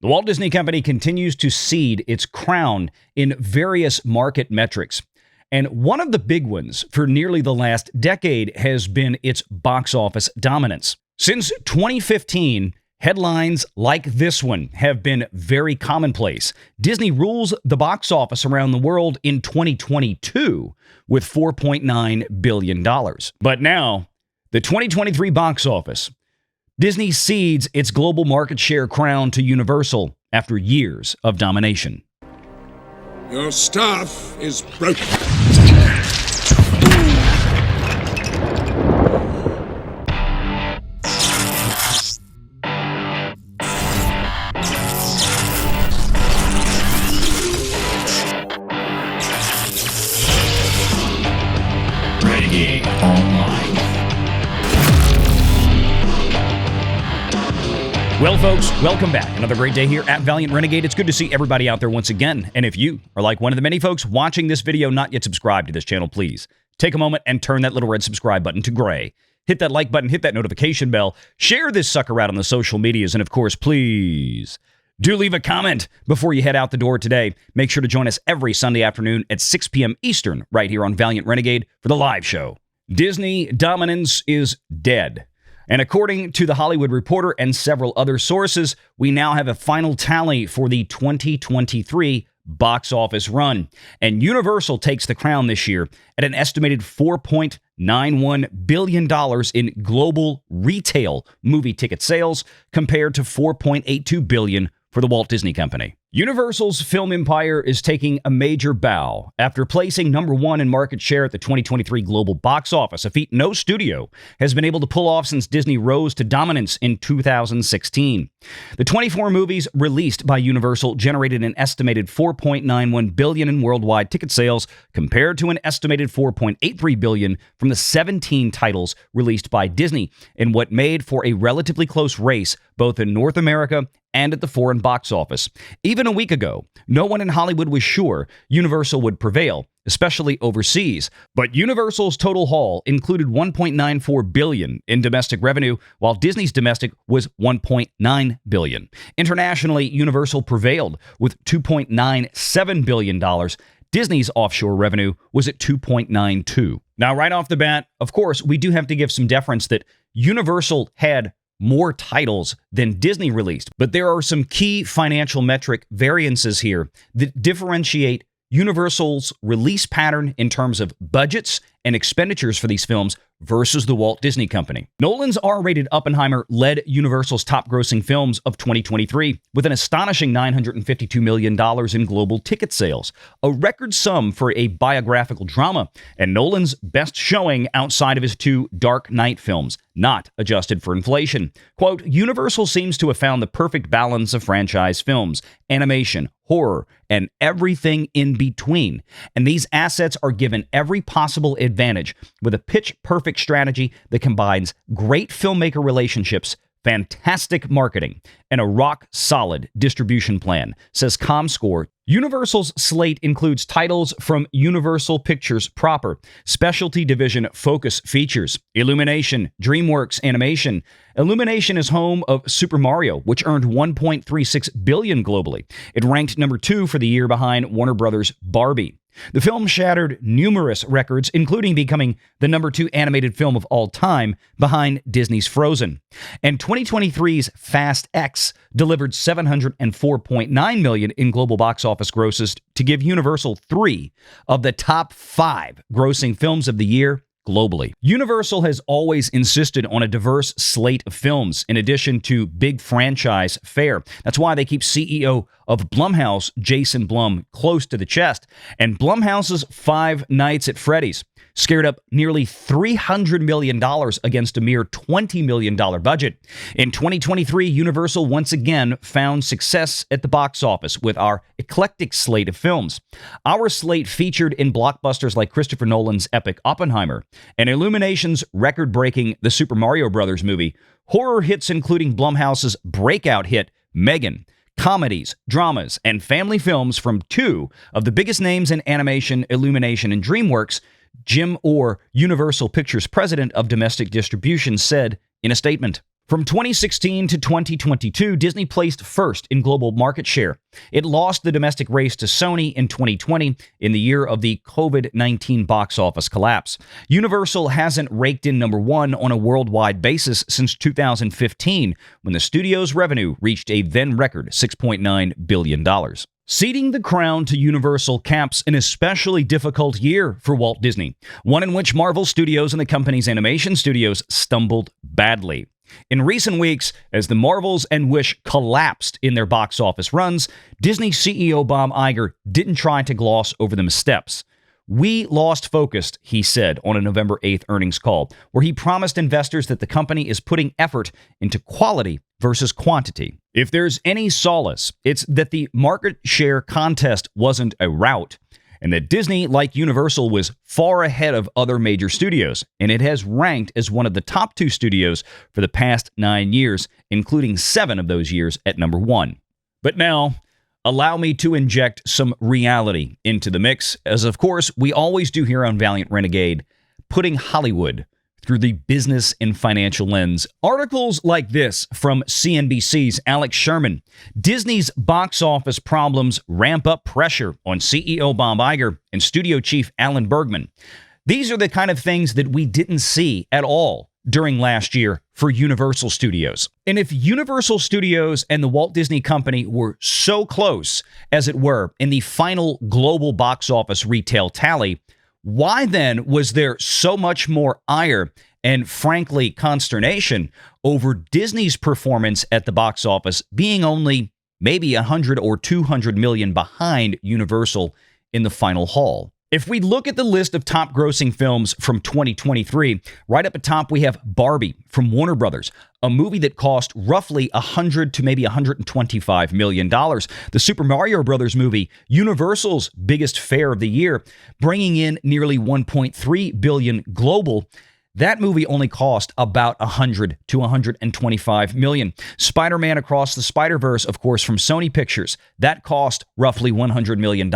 The Walt Disney Company continues to cede its crown in various market metrics. And one of the big ones for nearly the last decade has been its box office dominance. Since 2015, headlines like this one have been very commonplace. Disney rules the box office around the world in 2022 with $4.9 billion. But now, the 2023 box office. Disney cedes its global market share crown to Universal after years of domination. Your staff is broken. Renegade Online. Well, folks, welcome back. Another great day here at Valiant Renegade. It's good to see everybody out there once again. And if you are like one of the many folks watching this video not yet subscribed to this channel, please take a moment and turn that little red subscribe button to gray. Hit that like button, hit that notification bell, share this sucker out on the social medias, and of course, please do leave a comment before you head out the door today. Make sure to join us every Sunday afternoon at 6 p.m. Eastern right here on Valiant Renegade for the live show. Disney dominance is dead. And according to The Hollywood Reporter and several other sources, we now have a final tally for the 2023 box office run. And Universal takes the crown this year at an estimated $4.91 billion in global retail movie ticket sales compared to $4.82 billion for the Walt Disney Company. Universal's film empire is taking a major bow after placing number one in market share at the 2023 global box office, a feat no studio has been able to pull off since Disney rose to dominance in 2016. The 24 movies released by Universal generated an estimated $4.91 billion in worldwide ticket sales compared to an estimated $4.83 billion from the 17 titles released by Disney in what made for a relatively close race both in North America and at the foreign box office. Even a week ago, no one in Hollywood was sure Universal would prevail, especially overseas. But Universal's total haul included $1.94 billion in domestic revenue, while Disney's domestic was $1.9 billion. Internationally, Universal prevailed with $2.97 billion. Disney's offshore revenue was at $2.92. Now, right off the bat, of course, we do have to give some deference that Universal had more titles than Disney released, but there are some key financial metric variances here that differentiate Universal's release pattern in terms of budgets and expenditures for these films versus the Walt Disney Company. Nolan's R-rated Oppenheimer led Universal's top-grossing films of 2023 with an astonishing $952 million in global ticket sales, a record sum for a biographical drama, and Nolan's best showing outside of his two Dark Knight films, not adjusted for inflation. Quote, Universal seems to have found the perfect balance of franchise films, animation, horror, and everything in between. And these assets are given every possible advantage with a pitch-perfect strategy that combines great filmmaker relationships, fantastic marketing, and a rock-solid distribution plan, says ComScore. Universal's slate includes titles from Universal Pictures proper, specialty division Focus Features, Illumination, DreamWorks Animation. Illumination is home of Super Mario, which earned $1.36 billion globally. It ranked number 2 for the year behind Warner Brothers' Barbie. The film shattered numerous records, including becoming the number 2 animated film of all time behind Disney's Frozen. And 2023's Fast X delivered $704.9 million in global box office grosses to give Universal 3 of the top 5 grossing films of the year globally. Universal has always insisted on a diverse slate of films in addition to big franchise fare. That's why they keep CEO of Blumhouse, Jason Blum, close to the chest. And Blumhouse's Five Nights at Freddy's scared up nearly $300 million against a mere $20 million budget. In 2023, Universal once again found success at the box office with our eclectic slate of films. Our slate featured in blockbusters like Christopher Nolan's epic Oppenheimer and Illumination's record-breaking The Super Mario Bros. Movie, horror hits including Blumhouse's breakout hit Megan, comedies, dramas, and family films from 2 of the biggest names in animation, Illumination, and DreamWorks. Jim Orr, Universal Pictures president of domestic distribution, said in a statement, From 2016 to 2022, Disney placed first in global market share. It lost the domestic race to Sony in 2020 in the year of the COVID-19 box office collapse. Universal hasn't raked in number one on a worldwide basis since 2015, when the studio's revenue reached a then record $6.9 billion. Ceding the crown to Universal caps an especially difficult year for Walt Disney, one in which Marvel Studios and the company's animation studios stumbled badly. In recent weeks, as the Marvels and Wish collapsed in their box office runs, Disney CEO Bob Iger didn't try to gloss over the missteps. "We lost focus," he said on a November 8th earnings call, where he promised investors that the company is putting effort into quality versus quantity. If there's any solace, it's that the market share contest wasn't a rout, and that Disney, like Universal, was far ahead of other major studios, and it has ranked as one of the top two studios for the past 9 years, including 7 of those years at number 1. But now, allow me to inject some reality into the mix, as of course we always do here on Valiant Renegade, putting Hollywood through the business and financial lens. Articles like this from CNBC's Alex Sherman: Disney's box office problems ramp up pressure on CEO Bob Iger and studio chief Alan Bergman. These are the kind of things that we didn't see at all during last year for Universal Studios. And if Universal Studios and the Walt Disney Company were so close, as it were, in the final global box office retail tally, why then was there so much more ire and, frankly, consternation over Disney's performance at the box office being only maybe 100 or 200 million behind Universal in the final haul? If we look at the list of top grossing films from 2023, right up at top we have Barbie from Warner Brothers, a movie that cost roughly $100 to maybe $125 million. The Super Mario Brothers movie, Universal's biggest fare of the year, bringing in nearly $1.3 billion global. That movie only cost about $100 to $125 million. Spider-Man Across the Spider-Verse, of course, from Sony Pictures, that cost roughly $100 million.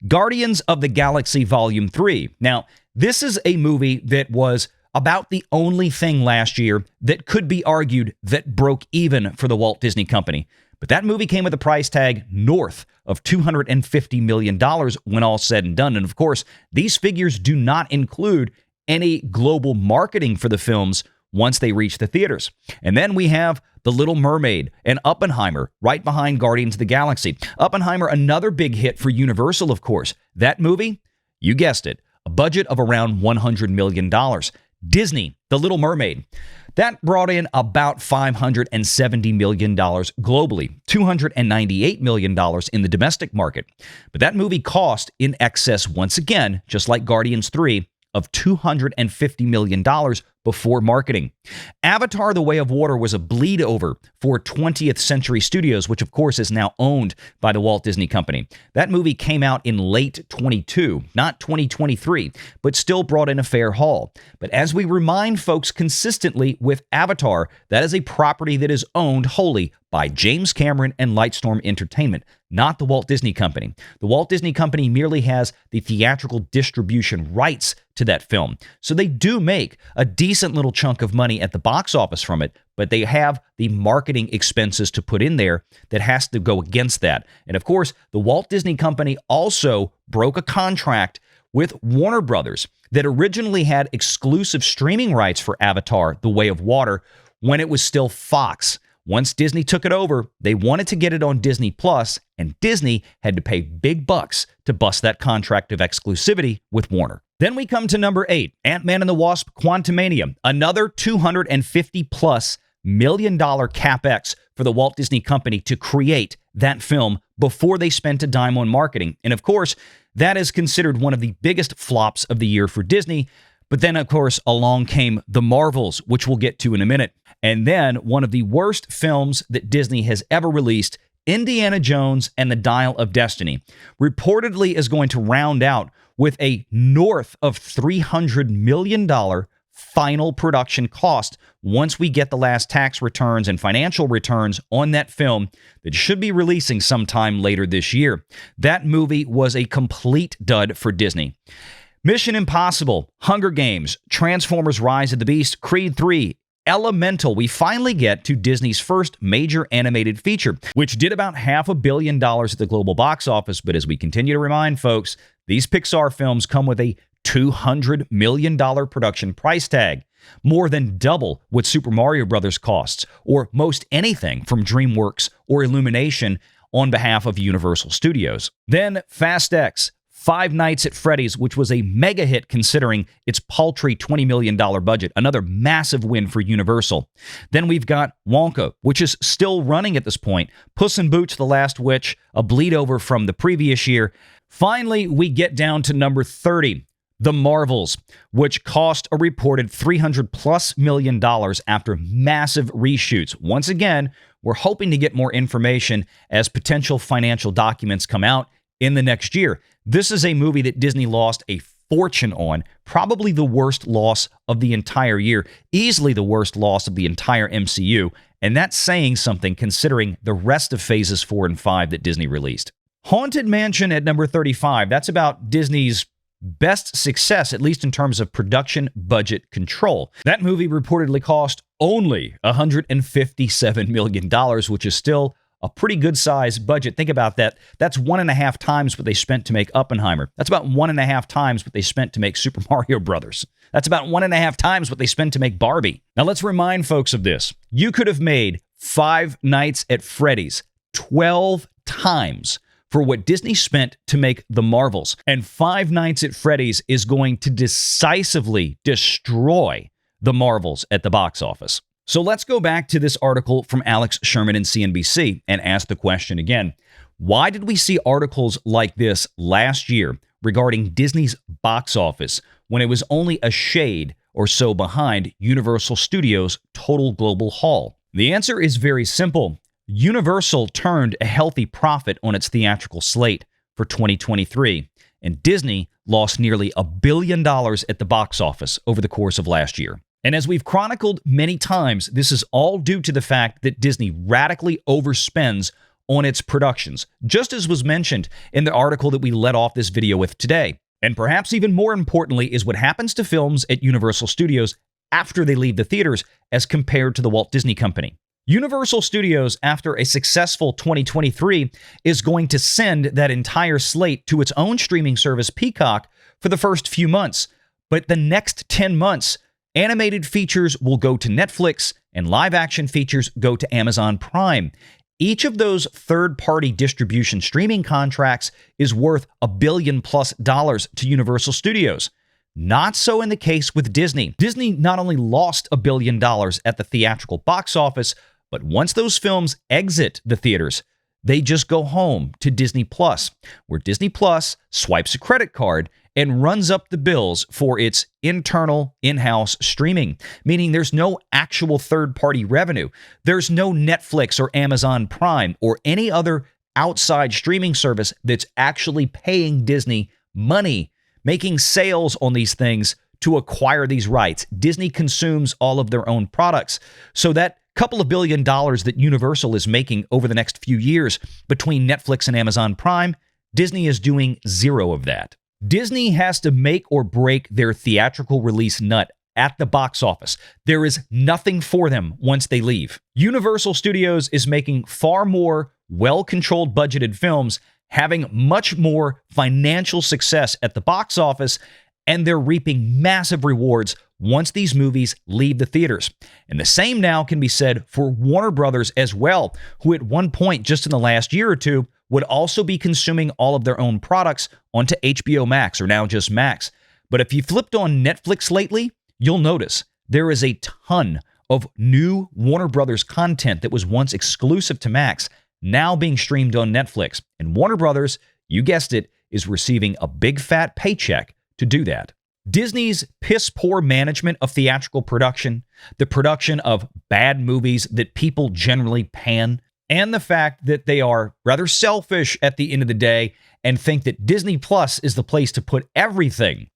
Guardians of the Galaxy Volume 3. Now, this is a movie that was about the only thing last year that could be argued that broke even for the Walt Disney Company. But that movie came with a price tag north of $250 million when all said and done. And of course, these figures do not include any global marketing for the films once they reach the theaters. And then we have The Little Mermaid and Oppenheimer right behind Guardians of the Galaxy. Oppenheimer, another big hit for Universal, of course. That movie, you guessed it, a budget of around $100 million. Disney, The Little Mermaid, that brought in about $570 million globally, $298 million in the domestic market. But that movie cost in excess, once again, just like Guardians 3, of $250 million before marketing. Avatar: The Way of Water was a bleed over for 20th Century Studios, which of course is now owned by the Walt Disney Company. That movie came out in late 22, not 2023, but still brought in a fair haul. But as we remind folks consistently with Avatar, that is a property that is owned wholly by James Cameron and Lightstorm Entertainment, not the Walt Disney Company. The Walt Disney Company merely has the theatrical distribution rights to that film. So they do make a decent little chunk of money at the box office from it, but they have the marketing expenses to put in there that has to go against that. And of course, the Walt Disney Company also broke a contract with Warner Brothers that originally had exclusive streaming rights for Avatar: The Way of Water when it was still Fox. Once Disney took it over, they wanted to get it on Disney Plus, and Disney had to pay big bucks to bust that contract of exclusivity with Warner. Then we come to number 8, Ant-Man and the Wasp: Quantumania, another $250+ million capex for the Walt Disney Company to create that film before they spent a dime on marketing. And of course, that is considered one of the biggest flops of the year for Disney. But then, of course, along came the Marvels, which we'll get to in a minute. And then one of the worst films that Disney has ever released, Indiana Jones and the Dial of Destiny, reportedly is going to round out with a north of $300 million final production cost once we get the last tax returns and financial returns on that film that should be releasing sometime later this year. That movie was a complete dud for Disney. Mission Impossible, Hunger Games, Transformers: Rise of the Beast, Creed 3, Elemental. We finally get to Disney's first major animated feature, which did about $500 million at the global box office. But as we continue to remind folks, these Pixar films come with a $200 million production price tag, more than double what Super Mario Bros. Costs, or most anything from DreamWorks or Illumination on behalf of Universal Studios. Then Fast X, Five Nights at Freddy's, which was a mega hit considering its paltry $20 million budget, another massive win for Universal. Then we've got Wonka, which is still running at this point, Puss in Boots: The Last Witch, a bleed over from the previous year. Finally, we get down to number 30, The Marvels, which cost a reported $300+ million after massive reshoots. Once again, we're hoping to get more information as potential financial documents come out in the next year. This is a movie that Disney lost a fortune on, probably the worst loss of the entire year, easily the worst loss of the entire MCU, and that's saying something considering the rest of phases 4 and 5 that Disney released. Haunted Mansion at number 35, that's about Disney's best success, at least in terms of production budget control. That movie reportedly cost only $157 million, which is still a pretty good size budget. Think about that. That's 1.5 times what they spent to make Oppenheimer. That's about 1.5 times what they spent to make Super Mario Brothers. That's about 1.5 times what they spent to make Barbie. Now let's remind folks of this. You could have made Five Nights at Freddy's 12 times for what Disney spent to make The Marvels. And Five Nights at Freddy's is going to decisively destroy The Marvels at the box office. So let's go back to this article from Alex Sherman in CNBC and ask the question again. Why did we see articles like this last year regarding Disney's box office when it was only a shade or so behind Universal Studios' total global haul? The answer is very simple. Universal turned a healthy profit on its theatrical slate for 2023, and Disney lost nearly $1 billion at the box office over the course of last year. And as we've chronicled many times, this is all due to the fact that Disney radically overspends on its productions, just as was mentioned in the article that we led off this video with today. And perhaps even more importantly is what happens to films at Universal Studios after they leave the theaters as compared to the Walt Disney Company. Universal Studios, after a successful 2023, is going to send that entire slate to its own streaming service, Peacock, for the first few months. But the next 10 months, animated features will go to Netflix and live-action features go to Amazon Prime. Each of those third-party distribution streaming contracts is worth $1 billion+ to Universal Studios. Not so in the case with Disney. Disney not only lost $1 billion at the theatrical box office, but once those films exit the theaters, they just go home to Disney Plus, where Disney Plus swipes a credit card and runs up the bills for its internal in-house streaming, meaning there's no actual third-party revenue. There's no Netflix or Amazon Prime or any other outside streaming service that's actually paying Disney money, making sales on these things to acquire these rights. Disney consumes all of their own products. So that couple of $1 billion that Universal is making over the next few years between Netflix and Amazon Prime, Disney is doing zero of that. Disney has to make or break their theatrical release nut at the box office. There is nothing for them once they leave. Universal Studios is making far more well-controlled budgeted films, having much more financial success at the box office, and they're reaping massive rewards once these movies leave the theaters. And the same now can be said for Warner Brothers as well, who at one point just in the last year or two would also be consuming all of their own products onto HBO Max, or now just Max. But if you flipped on Netflix lately, you'll notice there is a ton of new Warner Brothers content that was once exclusive to Max now being streamed on Netflix. And Warner Brothers, you guessed it, is receiving a big fat paycheck to do that. Disney's piss-poor management of theatrical production, the production of bad movies that people generally pan, and the fact that they are rather selfish at the end of the day and think that Disney Plus is the place to put everything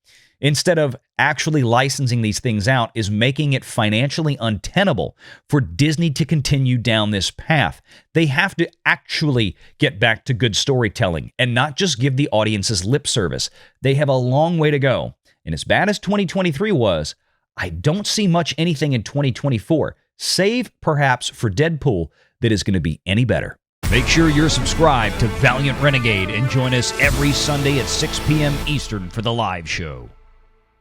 instead of actually licensing these things out is making it financially untenable for Disney to continue down this path. They have to actually get back to good storytelling and not just give the audiences lip service. They have a long way to go. And as bad as 2023 was, I don't see much anything in 2024, save perhaps for Deadpool, that is going to be any better. Make sure you're subscribed to Valiant Renegade and join us every Sunday at 6 p.m. Eastern for the live show.